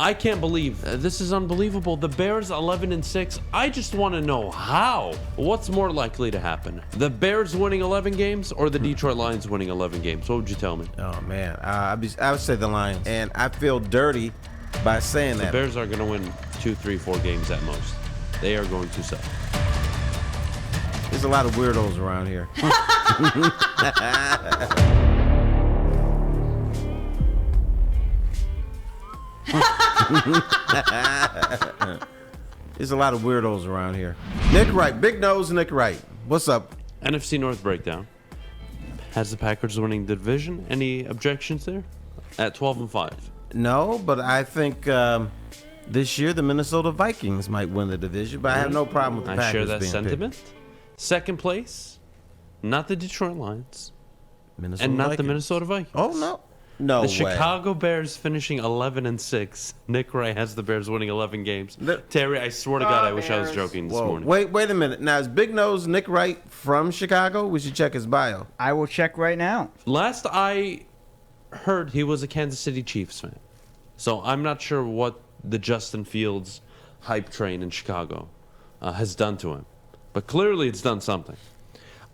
I can't believe this is unbelievable. The Bears 11-6. I just want to know how. What's more likely to happen? The Bears winning 11 games or the Detroit Lions winning 11 games? What would you tell me? Oh man, I would say the Lions, and I feel dirty by saying that. The Bears are going to win 2, 3, 4 games at most. They are going to suck. There's a lot of weirdos around here. There's a lot of weirdos around here. Nick Wright, Big Nose Nick Wright. What's up? NFC North breakdown. Has the Packers winning the division? Any objections there? At 12-5. No, but I think this year the Minnesota Vikings might win the division, but I have no problem with the Packers. I share that being sentiment. picked. Second place, not the Detroit Lions, Minnesota and not Vikings. the Minnesota Vikings. Oh no. No The way. Chicago Bears finishing 11-6. Nick Wright has the Bears winning 11 games. Terry, I swear to God, I wish I was joking this morning. Wait a minute. Now, is Big Nose Nick Wright from Chicago? We should check his bio. I will check right now. Last I heard, he was a Kansas City Chiefs fan. So I'm not sure what the Justin Fields hype train in Chicago has done to him. But clearly it's done something.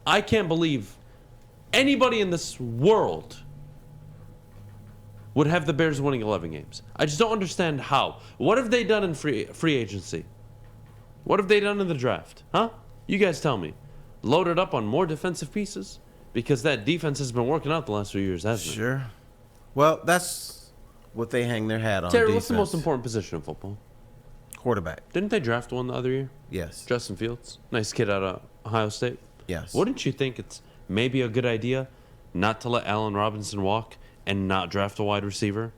I can't believe anybody in this world would have the Bears winning 11 games. I just don't understand how. What have they done in free agency? What have they done in the draft? Huh? You guys tell me. Loaded up on more defensive pieces? Because that defense has been working out the last few years, hasn't it? Sure. Well, that's what they hang their hat on. Terry, defense. what's the most important position in football? Quarterback. Didn't they draft one the other year? Yes. Justin Fields. Nice kid out of Ohio State. Yes. Wouldn't you think it's maybe a good idea not to let Allen Robinson walk and not draft a wide receiver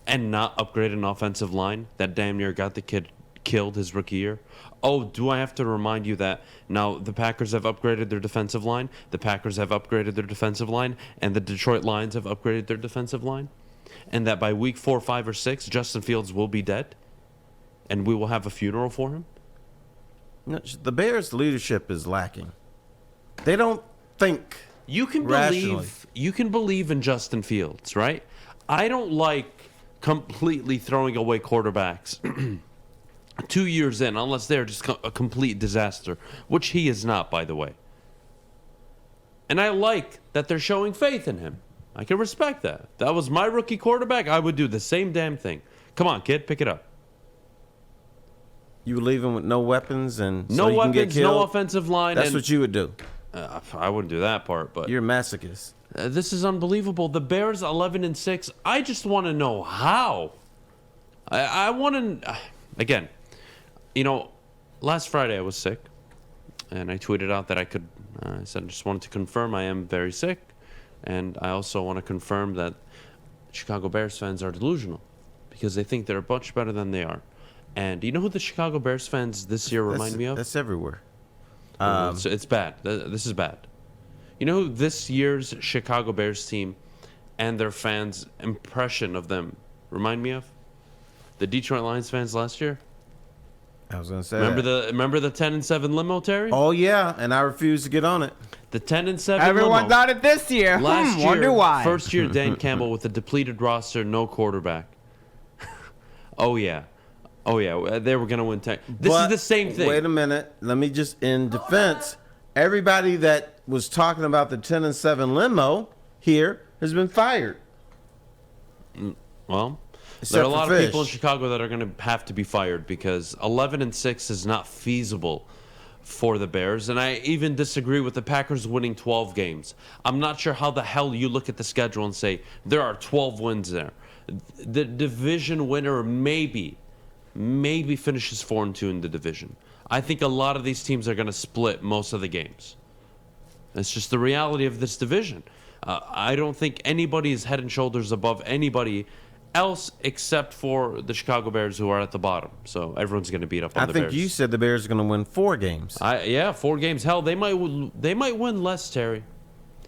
and not upgrade an offensive line that damn near got the kid killed his rookie year? Oh, do I have to remind you that now the Packers have upgraded their defensive line, the Packers have upgraded their defensive line, and the Detroit Lions have upgraded their defensive line? And that by week 4, 5, or 6, Justin Fields will be dead? And we will have a funeral for him? No, the Bears' leadership is lacking. They don't think You can rationally. believe in Justin Fields, right? I don't like completely throwing away quarterbacks 2 years in unless they're just a complete disaster, which he is not, by the way. And I like that they're showing faith in him. I can respect that. If that was my rookie quarterback, I would do the same damn thing. Come on, kid, pick it up. You would leave him with no weapons and No so you can get weapons, killed? no offensive line. That's what you would do. I wouldn't do that part, but You're a masochist. this is unbelievable. The Bears 11-6. I just want to know how. I want to again. You know, last Friday I was sick, and I tweeted out that I could. I said I just wanted to confirm I am very sick, and I also want to confirm that Chicago Bears fans are delusional because they think they're much better than they are. And you know who the Chicago Bears fans this year remind me of? That's everywhere. It's bad. This is bad. You know who this year's Chicago Bears team and their fans' impression of them remind me of? The Detroit Lions fans last year. I was going to say Remember that. the 10-7 limo, Terry? Oh, yeah, and I refuse to get on it. The 10-7 Everyone's limo. on it this year. Last year, Wonder why. first year Dan Campbell with a depleted roster, no quarterback. Oh yeah, they were gonna win 10. This is the same thing. Wait a minute. Let me just, in defense, everybody that was talking about the 10-7 limo here has been fired. Well, Except there are a for lot of Fish. people in Chicago that are going to have to be fired because 11-6 is not feasible for the Bears. And I even disagree with the Packers winning 12 games. I'm not sure how the hell you look at the schedule and say there are 12 wins there. The division winner maybe finishes 4-2 in the division. I think a lot of these teams are going to split most of the games. That's just the reality of this division. I don't think anybody is head and shoulders above anybody else except for the Chicago Bears, who are at the bottom. So everyone's going to beat up on the Bears. I think you said the Bears are going to win 4 games. 4 games. Hell, they might win less, Terry.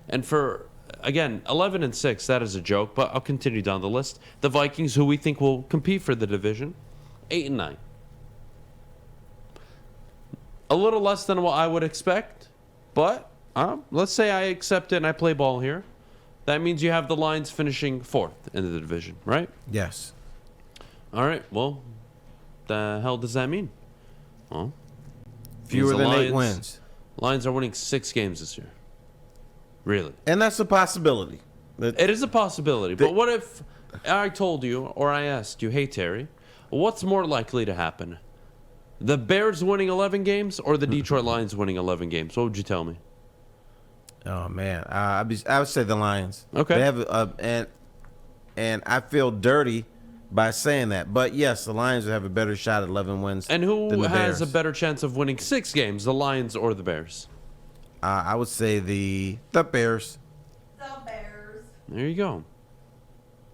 And for, again, 11-6, that is a joke, but I'll continue down the list. The Vikings, who we think will compete for the division, 8-9. A little less than what I would expect, but let's say I accept it and I play ball here. That means you have the Lions finishing 4th in the division, right? Yes. All right. Well, the hell does that mean? Well, Fewer means the than 8 Lions- wins. Lions are winning 6 games this year. Really? And that's a possibility. It is a possibility. But what if I told you, or I asked you, hey, Terry, what's more likely to happen? The Bears winning 11 games or the Detroit Lions winning 11 games? What would you tell me? Oh, man. I would say the Lions. Okay. They have, and I feel dirty by saying that. But, yes, the Lions would have a better shot at 11 wins And than who the has Bears. a better chance of winning 6 games, the Lions or the Bears? I would say the Bears. The Bears. There you go.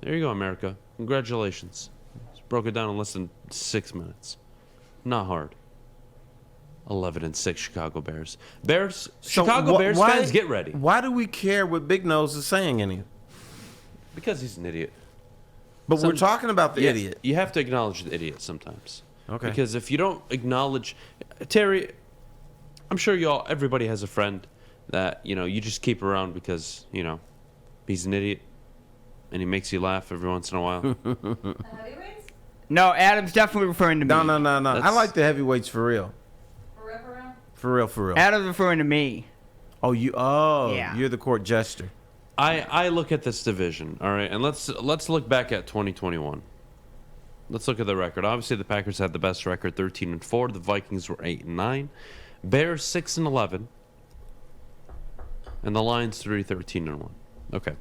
There you go, America. Congratulations. Just broke it down in less than 6 minutes. Not hard. 11-6 Chicago Bears. Chicago Bears fans, get ready. Why do we care what Big Nose is saying any? Because he's an idiot. But we're talking about the Yeah, idiot. You have to acknowledge the idiot sometimes. Okay. Because if you don't acknowledge, Terry, I'm sure everybody has a friend that you just keep around because he's an idiot, and he makes you laugh every once in a while. The heavyweights? No, Adam's definitely referring to me. No. I That's- like the heavyweights for real. For real, for real? For real. Adam's referring to me. Yeah. You're the court jester. I look at this division, all right, and let's look back at 2021. Let's look at the record. Obviously, the Packers had the best record, 13-4. The Vikings were 8-9. Bears 6-11, and the Lions 13-1. Okay.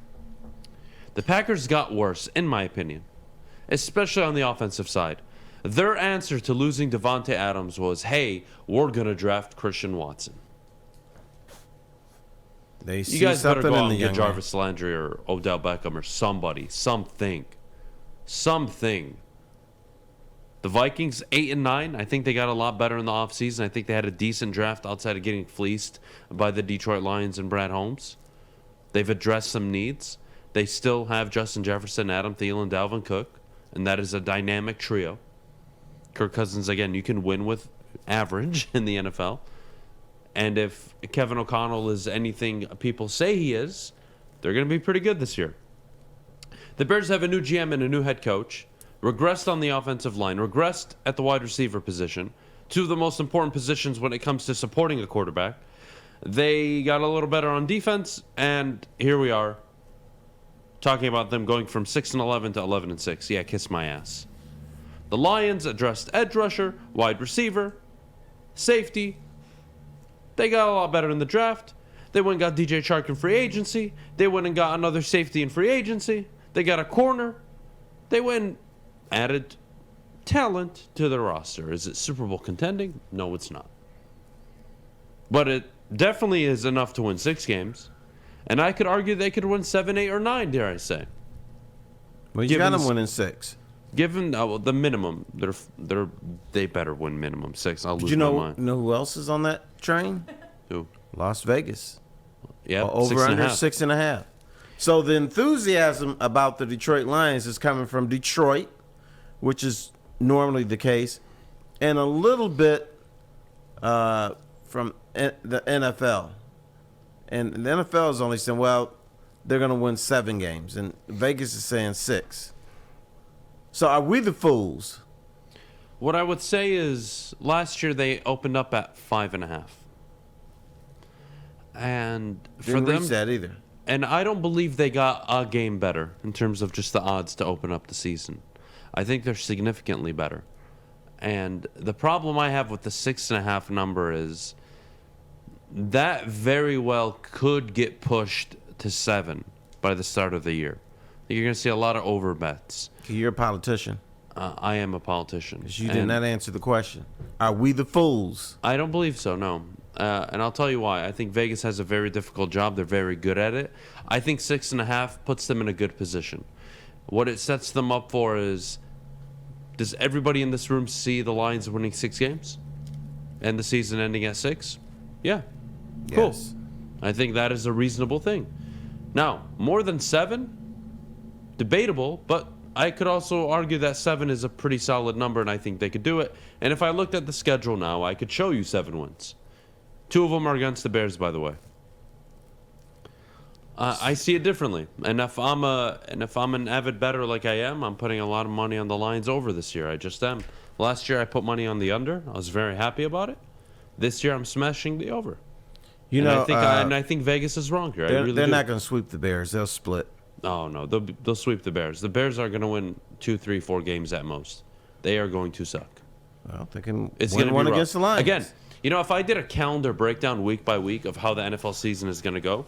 The Packers got worse, in my opinion, especially on the offensive side. Their answer to losing Devontae Adams was, "Hey, we're gonna draft Christian Watson." They see You guys better something go in out the and get young man. Jarvis Landry or Odell Beckham or somebody, something. The Vikings 8-9. I think they got a lot better in the offseason. I think they had a decent draft outside of getting fleeced by the Detroit Lions and Brad Holmes. They've addressed some needs. They still have Justin Jefferson, Adam Thielen, Dalvin Cook, and that is a dynamic trio. Kirk Cousins, again, you can win with average in the NFL. And if Kevin O'Connell is anything people say he is, they're going to be pretty good this year. The Bears have a new GM and a new head coach, regressed on the offensive line, regressed at the wide receiver position, two of the most important positions when it comes to supporting a quarterback. They got a little better on defense, and here we are talking about them going from 6-11 to 11-6. Yeah, kiss my ass. The Lions addressed edge rusher, wide receiver, safety. They got a lot better in the draft. They went and got DJ Chark in free agency. They went and got another safety in free agency. They got a corner. They went and added talent to their roster. Is it Super Bowl contending? No, it's not. But it definitely is enough to win 6 games. And I could argue they could win 7, 8, or 9, dare I say. Well, you Given got them s- winning 6. Given the minimum, they better win minimum 6. I'll lose Did you my know mind. who else is on that train? Who? Las Vegas. Yeah, Over under 6.5. So the enthusiasm about the Detroit Lions is coming from Detroit, which is normally the case, and a little bit from the NFL. And the NFL is only saying, well, they're going to win 7 games, and Vegas is saying 6. So are we the fools? What I would say is last year they opened up at 5.5. And for Didn't them, reach that either. and I don't believe they got a game better in terms of just the odds to open up the season. I think they're significantly better. And the problem I have with the 6.5 number is that very well could get pushed to 7 by the start of the year. You're going to see a lot of over bets. You're a politician. I am a politician. Because you did and not answer the question. Are we the fools? I don't believe so, no. And I'll tell you why. I think Vegas has a very difficult job. They're very good at it. I think 6.5 puts them in a good position. What it sets them up for is, does everybody in this room see the Lions winning 6 games? And the season ending at 6? Yeah. Cool. Yes. I think that is a reasonable thing. Now, more than 7? Debatable, but I could also argue that 7 is a pretty solid number, and I think they could do it. And if I looked at the schedule now, I could show you 7 wins. 2 of them are against the Bears, by the way. I see it differently, and if I'm an avid bettor like I am, I'm putting a lot of money on the Lions over this year. I just am. Last year I put money on the under. I was very happy about it. This year I'm smashing the over. I think Vegas is wrong here. They're not going to sweep the Bears. They'll split. Oh no, they'll sweep the Bears. The Bears are going to win 2, 3, 4 games at most. They are going to suck. Well, they can It's win going to one be rough. against the Lions. Again, if I did a calendar breakdown week by week of how the NFL season is going to go,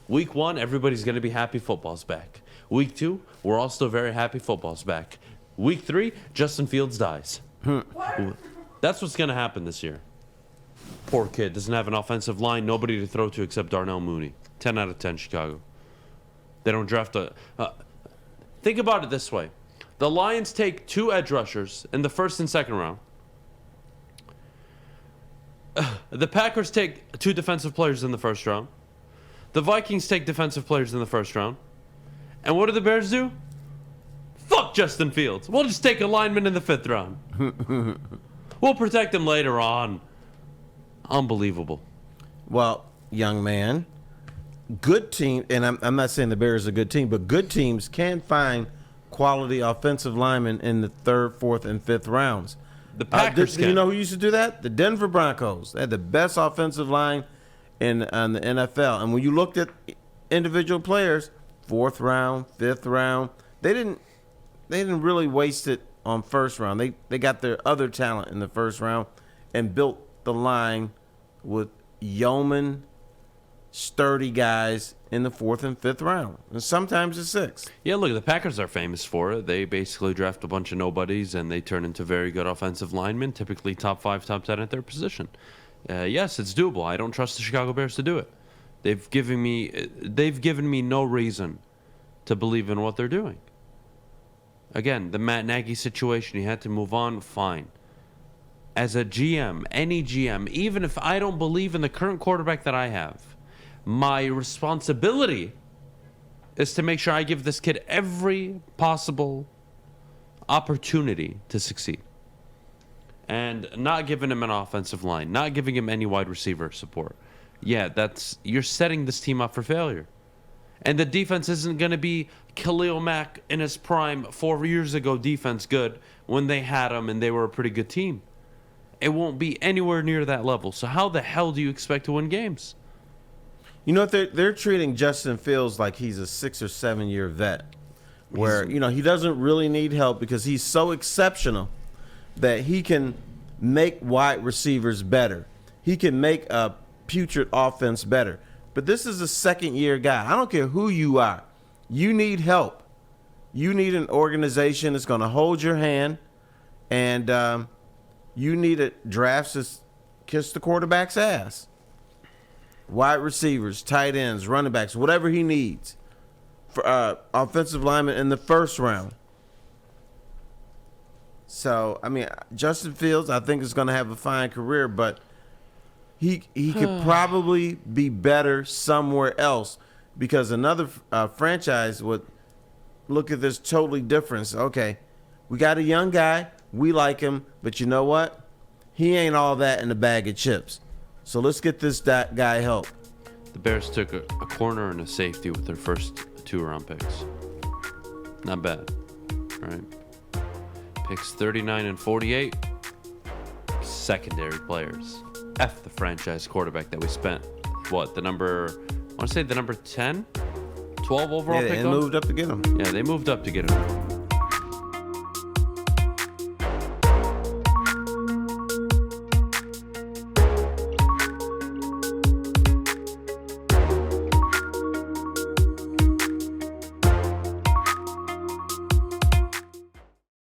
week 1, everybody's going to be happy football's back. Week 2, we're all still very happy football's back. Week 3, Justin Fields dies. That's what's going to happen this year. Poor kid doesn't have an offensive line, nobody to throw to except Darnell Mooney. 10 out of 10 Chicago. They don't draft a... think about it this way. The Lions take 2 edge rushers in the first and second round. The Packers take 2 defensive players in the first round. The Vikings take defensive players in the first round. And what do the Bears do? Fuck Justin Fields. We'll just take a lineman in the 5th round. We'll protect him later on. Unbelievable. Well, young man, good team, and I'm not saying the Bears are a good team, but good teams can find quality offensive linemen in the 3rd, 4th, and 5th rounds. The Packers You know who used to do that? The Denver Broncos. They had the best offensive line in the NFL. And when you looked at individual players, 4th round, 5th round, they didn't really waste it on 1st round. They got their other talent in the 1st round and built the line with yeoman, sturdy guys in the 4th and 5th round, and sometimes the 6th. Yeah, look, the Packers are famous for it. They basically draft a bunch of nobodies, and they turn into very good offensive linemen, typically top 5, top 10 at their position. Yes, it's doable. I don't trust the Chicago Bears to do it. They've given me no reason to believe in what they're doing. Again, the Matt Nagy situation, he had to move on, fine. As a GM, any GM, even if I don't believe in the current quarterback that I have, my responsibility is to make sure I give this kid every possible opportunity to succeed. And not giving him an offensive line, not giving him any wide receiver support. Yeah, you're setting this team up for failure. And the defense isn't going to be Khalil Mack in his prime 4 years ago defense good when they had him and they were a pretty good team. It won't be anywhere near that level. So how the hell do you expect to win games? You know what? They're treating Justin Fields like he's a 6 or 7 year vet, where he doesn't really need help because he's so exceptional that he can make wide receivers better. He can make a putrid offense better. But this is a 2nd year guy. I don't care who you are. You need help. You need an organization that's going to hold your hand, and you need a draft to kiss the quarterback's ass. Wide receivers, tight ends, running backs, whatever he needs. For offensive linemen in the 1st round. So, Justin Fields, I think, is going to have a fine career, but he could probably be better somewhere else because another franchise would look at this totally different. Okay, we got a young guy. We like him, but you know what? He ain't all that in a bag of chips. So let's get this guy help. The Bears took a corner and a safety with their first 2-round picks. Not bad, right? Picks 39 and 48. Secondary players. F the franchise quarterback that we spent. The number 10? 12 overall pick? Yeah, they moved up to get him. Yeah, they moved up to get him.